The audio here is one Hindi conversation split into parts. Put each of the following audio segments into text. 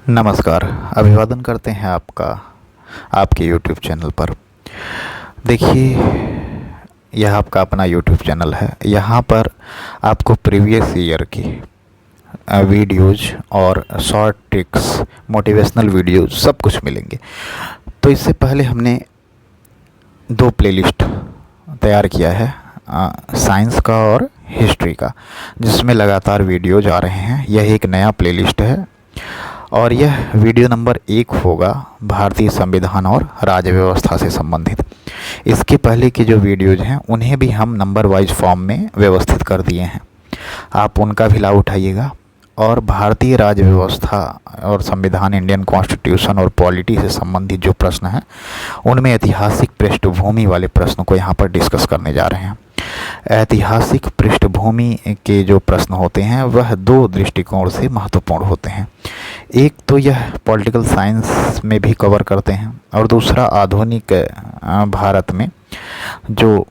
नमस्कार। अभिवादन करते हैं आपका आपके YouTube चैनल पर। देखिए, यह आपका अपना YouTube चैनल है। यहाँ पर आपको प्रीवियस ईयर की वीडियोज़ और शॉर्ट ट्रिक्स, मोटिवेशनल वीडियोज़ सब कुछ मिलेंगे। तो इससे पहले हमने दो प्लेलिस्ट तैयार किया है, साइंस का और हिस्ट्री का, जिसमें लगातार वीडियोज आ रहे हैं। यह एक नया प्लेलिस्ट है और यह वीडियो नंबर 1 होगा भारतीय संविधान और राज्य व्यवस्था से संबंधित। इसके पहले की जो वीडियोज हैं उन्हें भी हम नंबर वाइज फॉर्म में व्यवस्थित कर दिए हैं। आप उनका भी लाभ उठाइएगा और भारतीय राज्य व्यवस्था और संविधान, इंडियन कॉन्स्टिट्यूशन और पॉलिटी से संबंधित जो प्रश्न हैं उनमें ऐतिहासिक पृष्ठभूमि वाले प्रश्न को यहाँ पर डिस्कस करने जा रहे हैं। ऐतिहासिक पृष्ठभूमि के जो प्रश्न होते हैं वह दो दृष्टिकोण से महत्वपूर्ण होते हैं। एक तो यह पॉलिटिकल साइंस में भी कवर करते हैं और दूसरा आधुनिक भारत में जो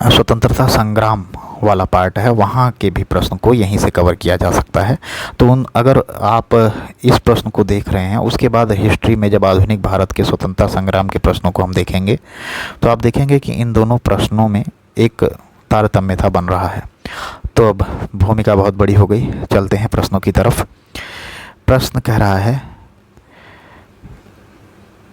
स्वतंत्रता संग्राम वाला पार्ट है वहाँ के भी प्रश्न को यहीं से कवर किया जा सकता है। तो अगर आप इस प्रश्न को देख रहे हैं, उसके बाद हिस्ट्री में जब आधुनिक भारत के स्वतंत्रता संग्राम के प्रश्नों को हम देखेंगे तो आप देखेंगे कि इन दोनों प्रश्नों में एक तारतम्यता बन रहा है। तो अब भूमिका बहुत बड़ी हो गई, चलते हैं प्रश्नों की तरफ। प्रश्न कह रहा है,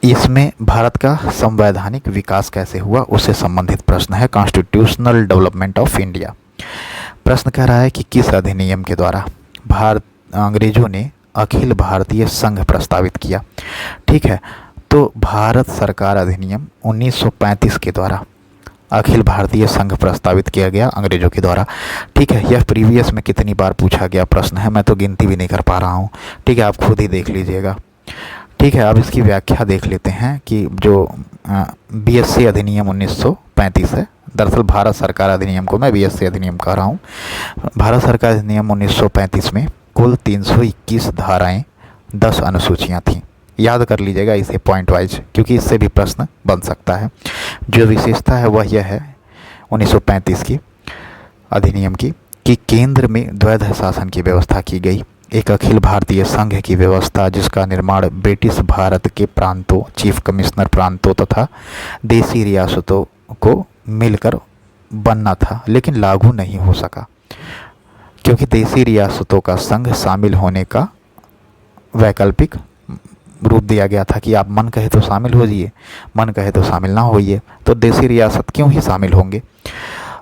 इसमें भारत का संवैधानिक विकास कैसे हुआ उससे संबंधित प्रश्न है। Constitutional development of India. प्रश्न कह रहा है कि किस अधिनियम के द्वारा अंग्रेजों ने अखिल भारतीय संघ प्रस्तावित किया। ठीक है, तो भारत सरकार अधिनियम 1935 के द्वारा अखिल भारतीय संघ प्रस्तावित किया गया अंग्रेजों के द्वारा। ठीक है, यह प्रीवियस में कितनी बार पूछा गया प्रश्न है, मैं तो गिनती भी नहीं कर पा रहा हूँ। ठीक है, आप खुद ही देख लीजिएगा। ठीक है, अब इसकी व्याख्या देख लेते हैं कि जो बीएससी अधिनियम 1935 है, दरअसल भारत सरकार अधिनियम को मैं बीएससी अधिनियम कह रहा हूँ। भारत सरकार अधिनियम 1935 में कुल 321 धाराएं, 10 अनुसूचियाँ थीं। याद कर लीजिएगा इसे पॉइंट वाइज, क्योंकि इससे भी प्रश्न बन सकता है। जो विशेषता है वह यह है 1935 की अधिनियम की कि केंद्र में द्वैध शासन की व्यवस्था की गई। एक अखिल भारतीय संघ की व्यवस्था जिसका निर्माण ब्रिटिश भारत के प्रांतों, चीफ कमिश्नर प्रांतों तथा देसी रियासतों को मिलकर बनना था, लेकिन लागू नहीं हो सका क्योंकि देसी रियासतों का संघ शामिल होने का वैकल्पिक रूप दिया गया था कि आप मन कहे तो शामिल हो जाइए, मन कहे तो शामिल ना होइए। तो देसी रियासत क्यों ही शामिल होंगे।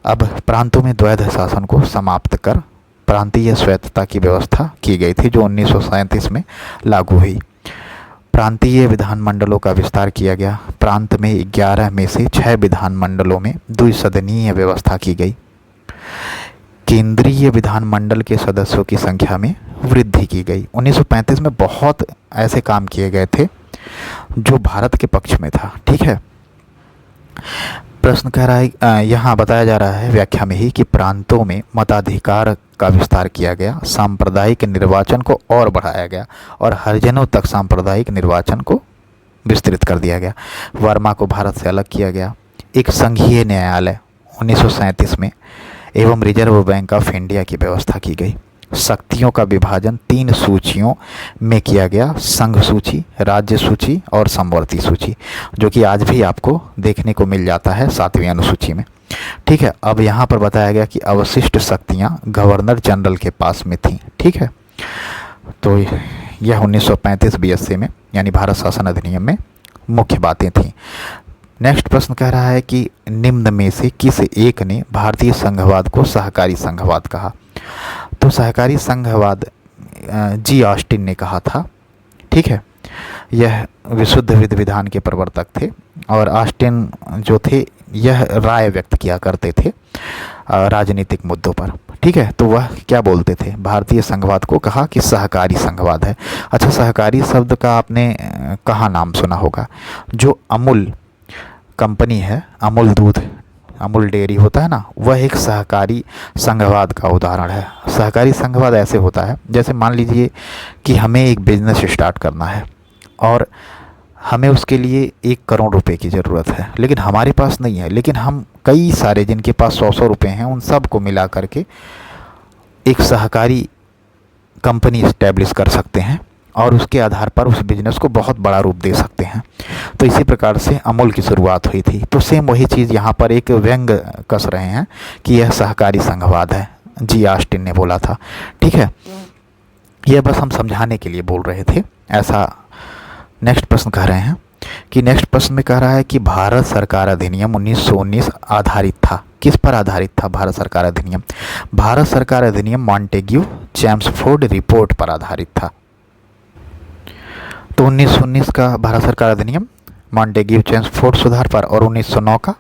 अब प्रांतों में द्वैध शासन को समाप्त कर प्रांतीय स्वायत्तता की व्यवस्था की गई थी जो 1937 में लागू हुई। प्रांतीय विधानमंडलों का विस्तार किया गया। प्रांत में 11 में से 6 विधानमंडलों में द्विसदनीय व्यवस्था की गई। केंद्रीय विधानमंडल के सदस्यों की संख्या में वृद्धि की गई। 1935 में बहुत ऐसे काम किए गए थे जो भारत के पक्ष में था। ठीक है, प्रश्न कह रहा है, यहाँ बताया जा रहा है व्याख्या में ही कि प्रांतों में मताधिकार का विस्तार किया गया, सांप्रदायिक निर्वाचन को और बढ़ाया गया और हरिजनों तक सांप्रदायिक निर्वाचन को विस्तृत कर दिया गया। वर्मा को भारत से अलग किया गया। एक संघीय न्यायालय 1937 में एवं रिजर्व बैंक ऑफ इंडिया की व्यवस्था की गई। शक्तियों का विभाजन 3 सूचियों में किया गया, संघ सूची, राज्य सूची और समवर्ती सूची, जो कि आज भी आपको देखने को मिल जाता है 7वीं अनुसूची में। ठीक है, अब यहाँ पर बताया गया कि अवशिष्ट शक्तियाँ गवर्नर जनरल के पास में थीं। ठीक है, तो यह 1935 बीएससी में यानी भारत शासन अधिनियम में मुख्य बातें थीं। नेक्स्ट प्रश्न कह रहा है कि निम्न में से किस एक ने भारतीय संघवाद को सहकारी संघवाद कहा। तो सहकारी संघवाद जी ऑस्टिन ने कहा था। ठीक है, यह विशुद्ध विधि विधान के प्रवर्तक थे और ऑस्टिन जो थे यह राय व्यक्त किया करते थे राजनीतिक मुद्दों पर। ठीक है, तो वह क्या बोलते थे, भारतीय संघवाद को कहा कि सहकारी संघवाद है। अच्छा, सहकारी शब्द का आपने कहाँ नाम सुना होगा। जो अमूल कंपनी है, अमूल दूध, अमूल डेयरी होता है ना, वह एक सहकारी संघवाद का उदाहरण है। सहकारी संघवाद ऐसे होता है जैसे मान लीजिए कि हमें एक बिजनेस स्टार्ट करना है और हमें उसके लिए 1 करोड़ रुपए की ज़रूरत है, लेकिन हमारे पास नहीं है, लेकिन हम कई सारे जिनके पास 100 रुपये हैं उन सब को मिला करके एक सहकारी कंपनी इस्टेब्लिश कर सकते हैं और उसके आधार पर उस बिजनेस को बहुत बड़ा रूप दे सकते हैं। तो इसी प्रकार से अमूल की शुरुआत हुई थी। तो सेम वही चीज़ यहाँ पर एक व्यंग कस रहे हैं कि यह सहकारी संघवाद है, जी ऑस्टिन ने बोला था। ठीक है, यह बस हम समझाने के लिए बोल रहे थे ऐसा। नेक्स्ट प्रश्न कह रहे हैं कि नेक्स्ट प्रश्न में कह रहा है कि भारत सरकार अधिनियम 1919 आधारित था, किस पर आधारित था भारत सरकार अधिनियम? भारत सरकार अधिनियम मॉन्टेग्यू चैम्सफोर्ड रिपोर्ट पर आधारित था। तो 1919 का भारत सरकार अधिनियम मॉन्टेग्यू चैम्सफोर्ड सुधार पर और 1909 का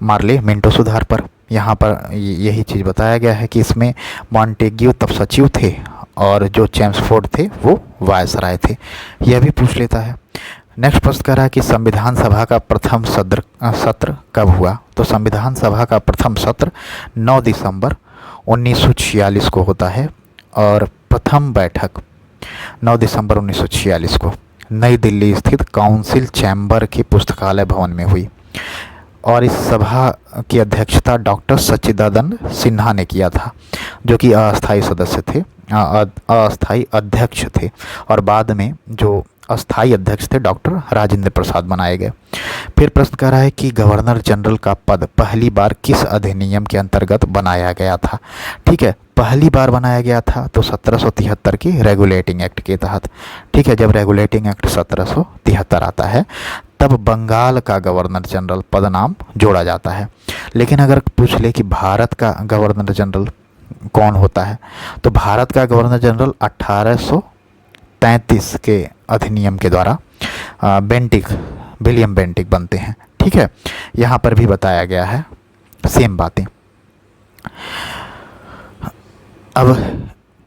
मार्ले मिंटो सुधार पर। यहाँ पर यही चीज़ बताया गया है कि इसमें मॉन्टेग्यू तब सचिव थे और जो चैम्सफोर्ड थे वो वायसराय थे। यह भी पूछ लेता है। नेक्स्ट प्रश्न कह रहा है कि संविधान सभा का प्रथम सत्र कब हुआ? तो संविधान सभा का प्रथम सत्र 9 दिसंबर 1946 को होता है और प्रथम बैठक 9 दिसंबर 1946 को नई दिल्ली स्थित काउंसिल चैम्बर के पुस्तकालय भवन में हुई और इस सभा की अध्यक्षता डॉक्टर सच्चिदानंद सिन्हा ने किया था, जो कि अस्थायी सदस्य थे, अस्थायी अध्यक्ष थे और बाद में जो अस्थायी अध्यक्ष थे डॉक्टर राजेंद्र प्रसाद बनाए गए। फिर प्रश्न कर रहा है कि गवर्नर जनरल का पद पहली बार किस अधिनियम के अंतर्गत बनाया गया था? ठीक है, पहली बार बनाया गया था तो 1773 की रेगुलेटिंग एक्ट के तहत। ठीक है, जब रेगुलेटिंग एक्ट 1773 आता है तब बंगाल का गवर्नर जनरल पद नाम जोड़ा जाता है। लेकिन अगर पूछ ले कि भारत का गवर्नर जनरल कौन होता है, तो भारत का गवर्नर जनरल 1833 के अधिनियम के द्वारा विलियम बेंटिक बनते हैं। ठीक है, यहाँ पर भी बताया गया है सेम बातें। अब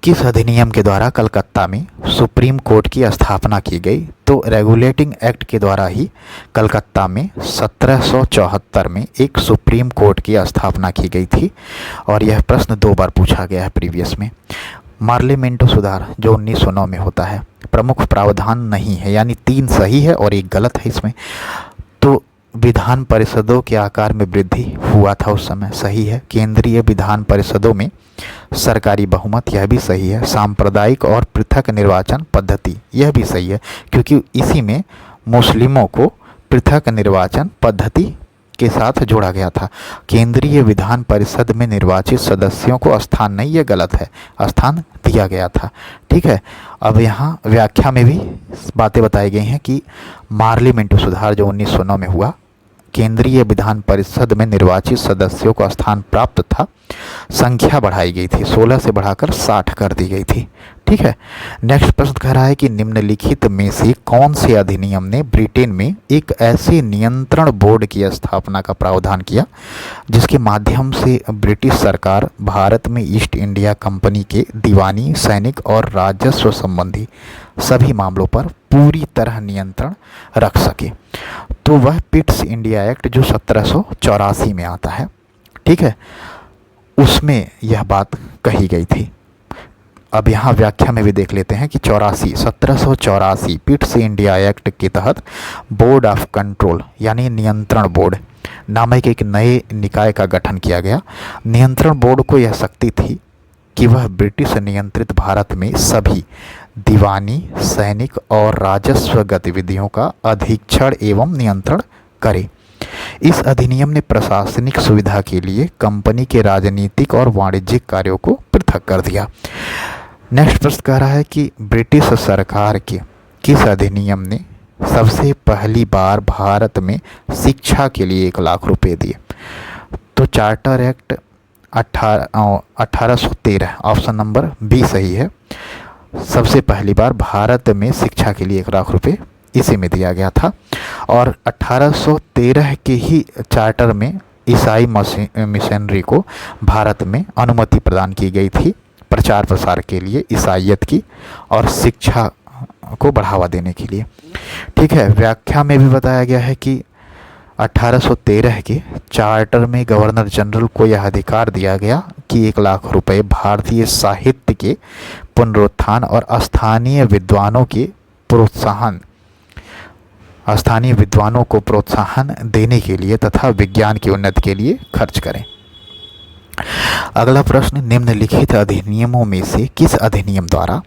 किस अधिनियम के द्वारा कलकत्ता में सुप्रीम कोर्ट की स्थापना की गई? तो रेगुलेटिंग एक्ट के द्वारा ही कलकत्ता में 1774 में एक सुप्रीम कोर्ट की स्थापना की गई थी और यह प्रश्न 2 बार पूछा गया है प्रीवियस में। मार्ले मिंटो सुधार जो 1909 में होता है, प्रमुख प्रावधान नहीं है, यानी 3 सही है और 1 गलत है इसमें। तो विधान परिषदों के आकार में वृद्धि हुआ था उस समय, सही है। केंद्रीय विधान परिषदों में सरकारी बहुमत, यह भी सही है। सांप्रदायिक और पृथक निर्वाचन पद्धति, यह भी सही है, क्योंकि इसी में मुस्लिमों को पृथक निर्वाचन पद्धति के साथ जोड़ा गया था। केंद्रीय विधान परिषद में निर्वाचित सदस्यों को स्थान नहीं, यह गलत है, स्थान दिया गया था। ठीक है, अब यहाँ व्याख्या में भी बातें बताई गई हैं कि मार्ले मिंटो सुधार जो 1909 में हुआ, केंद्रीय विधान परिषद में निर्वाचित सदस्यों को स्थान प्राप्त था, संख्या बढ़ाई गई थी, 16 से बढ़ाकर 60 कर दी गई थी। ठीक है, नेक्स्ट प्रश्न कह रहा है कि निम्नलिखित में से कौन से अधिनियम ने ब्रिटेन में एक ऐसे नियंत्रण बोर्ड की स्थापना का प्रावधान किया जिसके माध्यम से ब्रिटिश सरकार भारत में ईस्ट इंडिया कंपनी के दीवानी, सैनिक और राजस्व संबंधी सभी मामलों पर पूरी तरह नियंत्रण रख सके? तो वह पिट्स इंडिया एक्ट जो 1784 में आता है, ठीक है, उसमें यह बात कही गई थी। अब यहाँ व्याख्या में भी देख लेते हैं कि 1784 पिट्स इंडिया एक्ट के तहत बोर्ड ऑफ कंट्रोल यानी नियंत्रण बोर्ड नामक एक नए निकाय का गठन किया गया। नियंत्रण बोर्ड को यह शक्ति थी कि वह ब्रिटिश नियंत्रित भारत में सभी दीवानी, सैनिक और राजस्व गतिविधियों का अधीक्षण एवं नियंत्रण करे। इस अधिनियम ने प्रशासनिक सुविधा के लिए कंपनी के राजनीतिक और वाणिज्यिक कार्यों को पृथक कर दिया। नेक्स्ट प्रश्न कह रहा है कि ब्रिटिश सरकार के किस अधिनियम ने सबसे पहली बार भारत में शिक्षा के लिए 1 लाख रुपए दिए? तो charter act 1813, option number B सही है। सबसे पहली बार भारत में शिक्षा के लिए 1 लाख रुपए इसी में दिया गया था और 1813 के ही चार्टर में ईसाई मिशनरी को भारत में अनुमति प्रदान की गई थी प्रचार प्रसार के लिए ईसाइयत की और शिक्षा को बढ़ावा देने के लिए। ठीक है, व्याख्या में भी बताया गया है कि 1813 के चार्टर में गवर्नर जनरल को यह अधिकार दिया गया कि 1 लाख रुपए भारतीय साहित्य के पुनरुत्थान और स्थानीय विद्वानों को प्रोत्साहन देने के लिए तथा विज्ञान की उन्नति के लिए खर्च करें। अगला प्रश्न, निम्नलिखित अधिनियमों में से किस अधिनियम द्वारा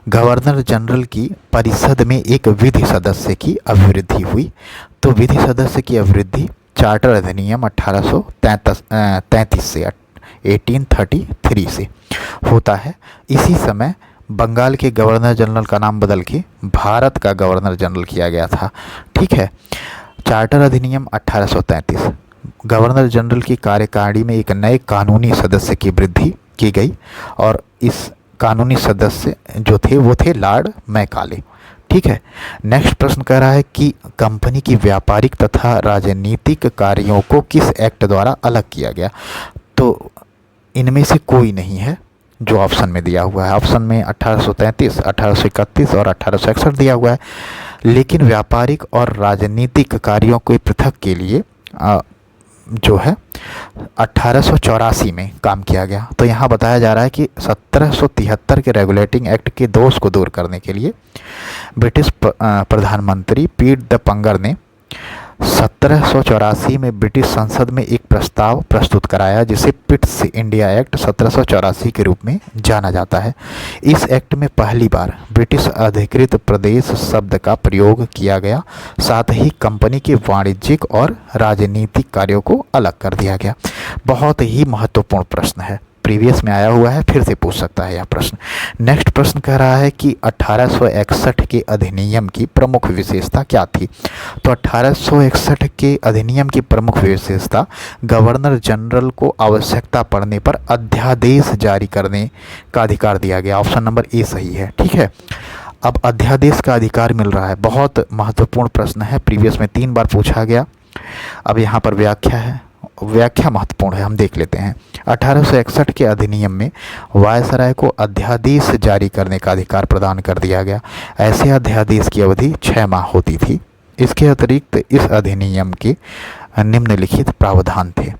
गवर्नर जनरल की परिषद में एक विधि सदस्य की अभिवृद्धि हुई। तो विधि सदस्य की अभिवृद्धि चार्टर अधिनियम 1833 से 1833 से होता है। इसी समय बंगाल के गवर्नर जनरल का नाम बदल के भारत का गवर्नर जनरल किया गया था। ठीक है। चार्टर अधिनियम 1833, गवर्नर जनरल की कार्यकारिणी में एक नए कानूनी सदस्य की वृद्धि की गई और इस कानूनी सदस्य जो थे वो थे लॉर्ड मैकाले। ठीक है। नेक्स्ट प्रश्न कह रहा है कि कंपनी की व्यापारिक तथा राजनीतिक कार्यों को किस एक्ट द्वारा अलग किया गया। तो इनमें से कोई नहीं है जो ऑप्शन में दिया हुआ है। ऑप्शन में 1833, 1831 और 1861 दिया हुआ है, लेकिन व्यापारिक और राजनीतिक कार्यों के पृथक के लिए जो है 1884 में काम किया गया। तो यहाँ बताया जा रहा है कि 1773 के रेगुलेटिंग एक्ट के दोष को दूर करने के लिए ब्रिटिश प्रधानमंत्री पीट द पंगर ने 1784 में ब्रिटिश संसद में एक प्रस्ताव प्रस्तुत कराया जिसे पिट्स इंडिया एक्ट 1784 के रूप में जाना जाता है। इस एक्ट में पहली बार ब्रिटिश अधिकृत प्रदेश शब्द का प्रयोग किया गया, साथ ही कंपनी के वाणिज्यिक और राजनीतिक कार्यों को अलग कर दिया गया। बहुत ही महत्वपूर्ण प्रश्न है, प्रीवियस में आया हुआ है, फिर से पूछ सकता है यह प्रश्न। नेक्स्ट प्रश्न कह रहा है कि 1861 के अधिनियम की प्रमुख विशेषता क्या थी। तो 1861 के अधिनियम की प्रमुख विशेषता गवर्नर जनरल को आवश्यकता पड़ने पर अध्यादेश जारी करने का अधिकार दिया गया। ऑप्शन नंबर ए सही है। ठीक है। अब अध्यादेश का अधिकार मिल रहा है, बहुत महत्वपूर्ण प्रश्न है, प्रीवियस में 3 बार पूछा गया। अब यहाँ पर व्याख्या है, व्याख्या महत्वपूर्ण है, हम देख लेते हैं। 1861 के अधिनियम में वायसराय को अध्यादेश जारी करने का अधिकार प्रदान कर दिया गया। ऐसे अध्यादेश की अवधि 6 माह होती थी। इसके अतिरिक्त इस अधिनियम के निम्नलिखित प्रावधान थे।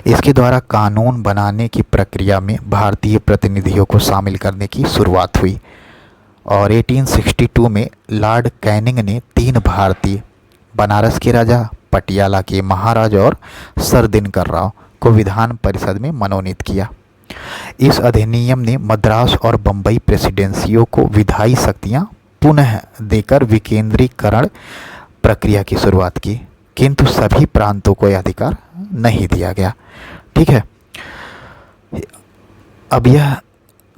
इसके द्वारा कानून बनाने की प्रक्रिया में भारतीय प्रतिनिधियों को शामिल करने की शुरुआत हुई और 1862 में लॉर्ड कैनिंग ने 3 भारतीय, बनारस के राजा, पटियाला के महाराज और सर दिनकर राव को विधान परिषद में मनोनीत किया। इस अधिनियम ने मद्रास और बम्बई प्रेसिडेंसियों को विधायी शक्तियां पुनः देकर विकेंद्रीकरण प्रक्रिया की शुरुआत की, किंतु सभी प्रांतों को यह अधिकार नहीं दिया गया। ठीक है। अब यह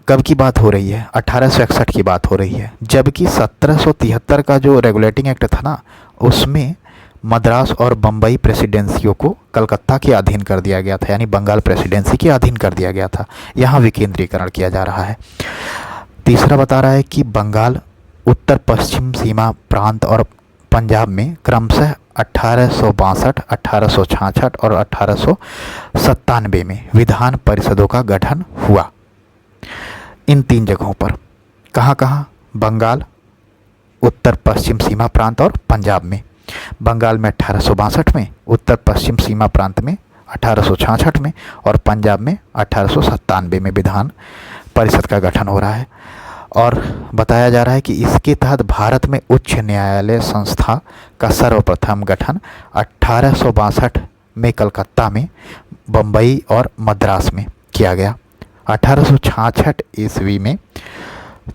कब की बात हो रही है? 1861 की बात हो रही है, जबकि 1773 का जो रेगुलेटिंग एक्ट था ना, उसमें मद्रास और बम्बई प्रेसिडेंसियों को कलकत्ता के अधीन कर दिया गया था, यानी बंगाल प्रेसिडेंसी के अधीन कर दिया गया था। यहाँ विकेंद्रीकरण किया जा रहा है। तीसरा बता रहा है कि बंगाल, उत्तर पश्चिम सीमा प्रांत और पंजाब में क्रमशः 1862, 1866 और 1897 में विधान परिषदों का गठन हुआ। इन 3 जगहों पर कहाँ कहाँ? बंगाल, उत्तर पश्चिम सीमा प्रांत और पंजाब में। बंगाल में 1862 में, उत्तर पश्चिम सीमा प्रांत में 1866 में और पंजाब में 1897 में विधान परिषद का गठन हो रहा है। और बताया जा रहा है कि इसके तहत भारत में उच्च न्यायालय संस्था का सर्वप्रथम गठन 1862 में कलकत्ता में, बम्बई और मद्रास में किया गया। 1866 ईस्वी में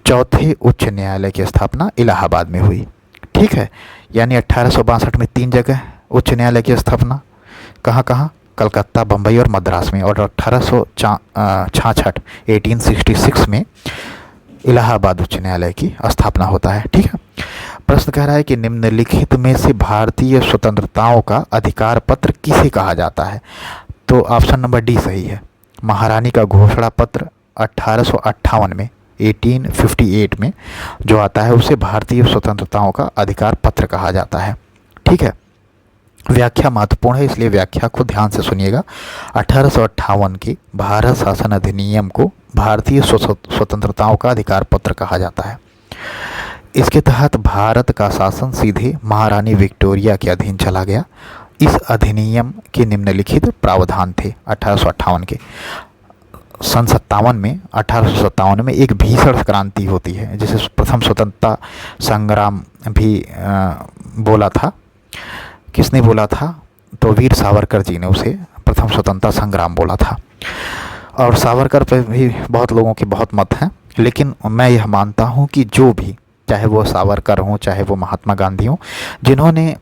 चौथे उच्च न्यायालय की स्थापना इलाहाबाद में हुई। ठीक है। यानी 1862 में 3 जगह उच्च न्यायालय की स्थापना, कहाँ कहाँ? कलकत्ता, बम्बई और मद्रास में। और 1866 1866 में इलाहाबाद उच्च न्यायालय की स्थापना होता है। ठीक है। प्रश्न कह रहा है कि निम्नलिखित में से भारतीय स्वतंत्रताओं का अधिकार पत्र किसे कहा जाता है। तो ऑप्शन नंबर डी सही है। महारानी का घोषणा पत्र 1858 में 1858 में जो आता है उसे भारतीय स्वतंत्रताओं का अधिकार पत्र कहा जाता है। ठीक है। व्याख्या महत्वपूर्ण है, इसलिए व्याख्या को ध्यान से सुनिएगा। 1858 के भारत शासन अधिनियम को भारतीय स्वतंत्रताओं का अधिकार पत्र कहा जाता है। इसके तहत भारत का शासन सीधे महारानी विक्टोरिया के अधीन चला गया। इस अधिनियम के निम्नलिखित प्रावधान थे 1858 के। सन 1857 में एक भीषण क्रांति होती है, जिसे प्रथम स्वतंत्रता संग्राम भी बोला था। किसने बोला था? तो वीर सावरकर जी ने उसे प्रथम स्वतंत्रता संग्राम बोला था। और सावरकर पर भी बहुत लोगों के बहुत मत हैं, लेकिन मैं यह मानता हूँ कि जो भी, चाहे वो सावरकर हों, चाहे वो महात्मा गांधी हों, जिन्होंने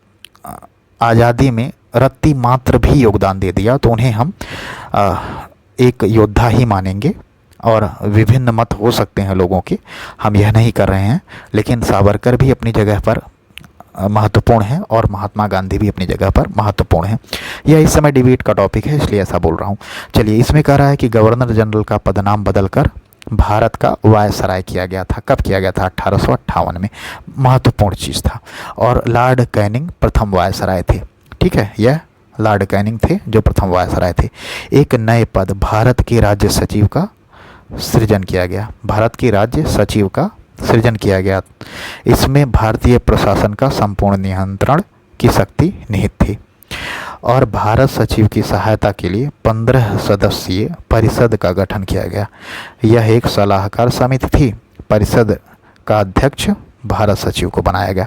आज़ादी में रत्ती मात्र भी योगदान दे दिया, तो उन्हें हम एक योद्धा ही मानेंगे। और विभिन्न मत हो सकते हैं लोगों के, हम यह नहीं कर रहे हैं, लेकिन सावरकर भी अपनी जगह पर महत्वपूर्ण है और महात्मा गांधी भी अपनी जगह पर महत्वपूर्ण है। यह इस समय डिबेट का टॉपिक है, इसलिए ऐसा बोल रहा हूँ। चलिए, इसमें कह रहा है कि गवर्नर जनरल का पदनाम बदलकर भारत का वायसराय किया गया था। कब किया गया था? 1858 में। महत्वपूर्ण चीज़ था। और लॉर्ड कैनिंग प्रथम वायसराय थे। ठीक है, यह लॉर्ड कैनिंग थे जो प्रथम वायसराय थे। एक नए पद भारत के राज्य सचिव का सृजन किया गया। भारत के राज्य सचिव का सृजन किया गया। इसमें भारतीय प्रशासन का संपूर्ण नियंत्रण की शक्ति निहित थी। और भारत सचिव की सहायता के लिए 15 सदस्यीय परिषद का गठन किया गया। यह एक सलाहकार समिति थी। परिषद का अध्यक्ष भारत सचिव को बनाया गया।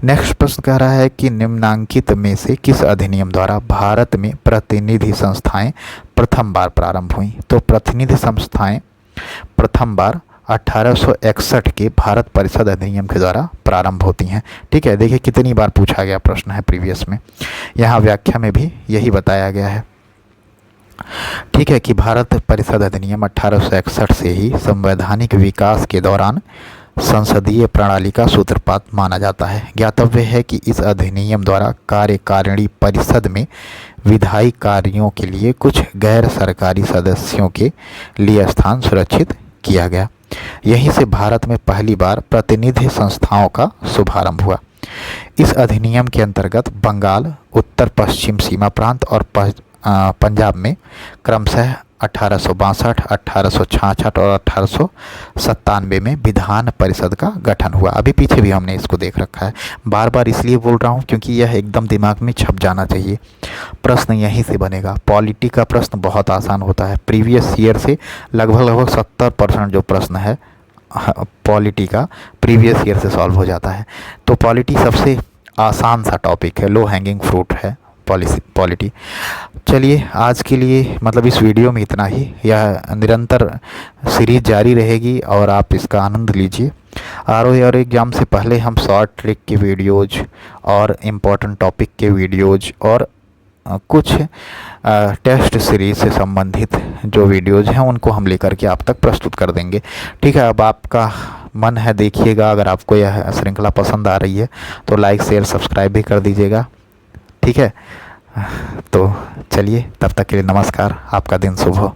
नेक्स्ट प्रश्न कह रहा है कि निम्नांकित में से किस अधिनियम द्वारा भारत में प्रतिनिधि संस्थाएं प्रथम बार प्रारंभ हुई? तो प्रतिनिधि संस्थाएं प्रथम बार 1861 के भारत परिषद अधिनियम के द्वारा प्रारंभ होती हैं। ठीक है, देखिए कितनी बार पूछा गया प्रश्न है प्रीवियस में, यहाँ व्याख्या में भी यही बताया गया है। ठीक है, कि भारत परिषद अधिनियम 1861 से ही संवैधानिक विकास के दौरान संसदीय प्रणाली का सूत्रपात माना जाता है। ज्ञातव्य है कि इस अधिनियम द्वारा कार्यकारिणी परिषद में विधायी कार्यों के लिए कुछ गैर सरकारी सदस्यों के लिए स्थान सुरक्षित किया गया। यहीं से भारत में पहली बार प्रतिनिधि संस्थाओं का शुभारंभ हुआ। इस अधिनियम के अंतर्गत बंगाल, उत्तर पश्चिम सीमा प्रांत और पंजाब में क्रमशः 1862, 1866 और 1897 में विधान परिषद का गठन हुआ। अभी पीछे भी हमने इसको देख रखा है। बार बार इसलिए बोल रहा हूँ क्योंकि यह एकदम दिमाग में छप जाना चाहिए। प्रश्न यहीं से बनेगा। पॉलिटी का प्रश्न बहुत आसान होता है। प्रीवियस ईयर से लगभग 70% जो प्रश्न है पॉलिटी का प्रीवियस ईयर से सॉल्व हो जाता है। तो पॉलिटी सबसे आसान सा टॉपिक है, लो हैंगिंग फ्रूट है पॉलिटी। चलिए, आज के लिए मतलब इस वीडियो में इतना ही। यह निरंतर सीरीज जारी रहेगी और आप इसका आनंद लीजिए। आरओ और एग्ज़ाम से पहले हम शॉर्ट ट्रिक के वीडियोज़ और इम्पोर्टेंट टॉपिक के वीडियोज़ और कुछ टेस्ट सीरीज से संबंधित जो वीडियोज़ हैं उनको हम लेकर के आप तक प्रस्तुत कर देंगे। ठीक है, अब आपका मन है देखिएगा। अगर आपको यह श्रृंखला पसंद आ रही है तो लाइक, शेयर, सब्सक्राइब भी कर दीजिएगा। ठीक है, तो चलिए, तब तक के लिए नमस्कार। आपका दिन शुभ हो।